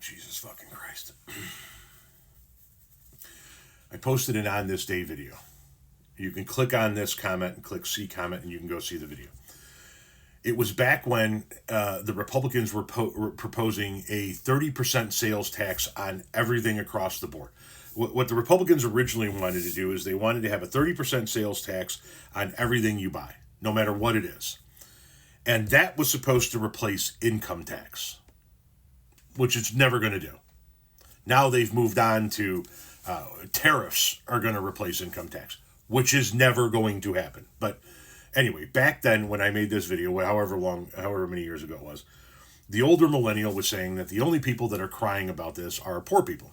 Jesus fucking Christ. I posted an On This Day video. You can click on this comment and click see comment, and you can go see the video. It was back when the Republicans were proposing a 30% sales tax on everything across the board. What the Republicans originally wanted to do is they wanted to have a 30% sales tax on everything you buy, no matter what it is. And that was supposed to replace income tax, which it's never going to do. Now they've moved on to tariffs are going to replace income tax, which is never going to happen. But anyway, back then when I made this video, however many years ago it was, the older millennial was saying that the only people that are crying about this are poor people.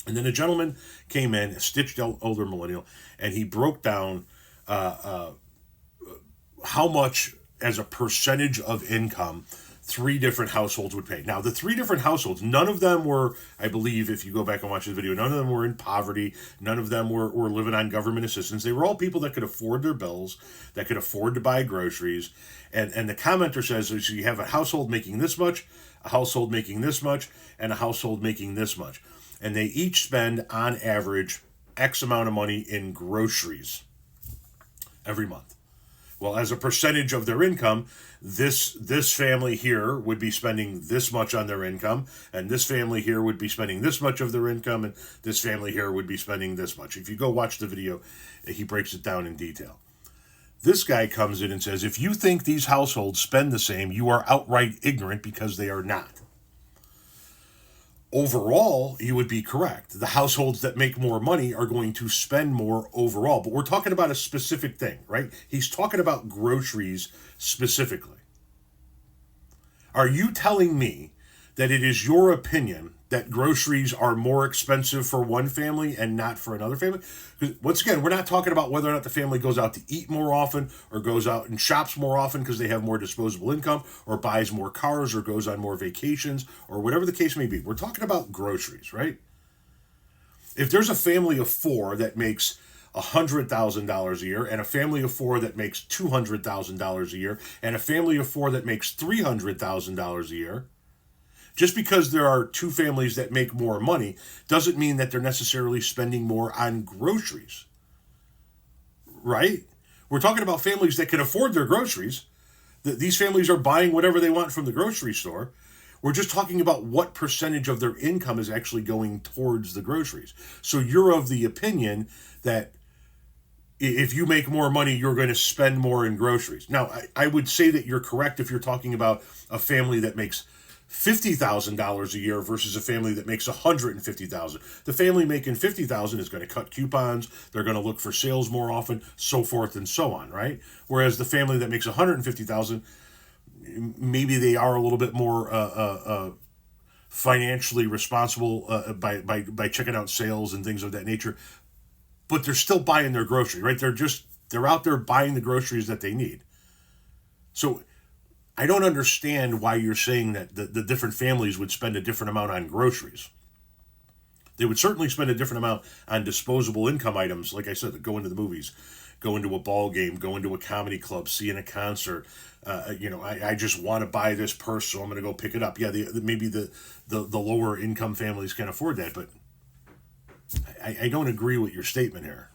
And then a gentleman came in, a stitched older millennial, and he broke down how much as a percentage of income 3 different households would pay. Now, the 3 different households, none of them were, I believe, if you go back and watch the video, none of them were in poverty. None of them were living on government assistance. They were all people that could afford their bills, that could afford to buy groceries. And the commenter says, so you have a household making this much, a household making this much, and a household making this much. And they each spend, on average, X amount of money in groceries every month. Well, as a percentage of their income, this family here would be spending this much on their income, and this family here would be spending this much of their income, and this family here would be spending this much. If you go watch the video, he breaks it down in detail. This guy comes in and says, if you think these households spend the same, you are outright ignorant because they are not. Overall, you would be correct. The households that make more money are going to spend more overall. But we're talking about a specific thing, right? He's talking about groceries specifically. Are you telling me that it is your opinion that groceries are more expensive for one family and not for another family? Because once again, we're not talking about whether or not the family goes out to eat more often or goes out and shops more often because they have more disposable income or buys more cars or goes on more vacations or whatever the case may be. We're talking about groceries, right? If there's a family of 4 that makes $100,000 a year and a family of 4 that makes $200,000 a year and a family of 4 that makes $300,000 a year, just because there are 2 families that make more money doesn't mean that they're necessarily spending more on groceries, right? We're talking about families that can afford their groceries. These families are buying whatever they want from the grocery store. We're just talking about what percentage of their income is actually going towards the groceries. So you're of the opinion that if you make more money, you're going to spend more in groceries. Now, I would say that you're correct if you're talking about a family that makes $50,000 a year versus a family that makes $150,000. The family making $50,000 is going to cut coupons. They're going to look for sales more often, so forth and so on, right? Whereas the family that makes $150,000, maybe they are a little bit more financially responsible by checking out sales and things of that nature, but they're still buying their grocery, right? They're out there buying the groceries that they need. So I don't understand why you're saying that the different families would spend a different amount on groceries. They would certainly spend a different amount on disposable income items, like I said, go into the movies, go into a ball game, go into a comedy club, seeing a concert. I just want to buy this purse, so I'm going to go pick it up. Yeah, maybe the lower income families can afford that, but I don't agree with your statement here.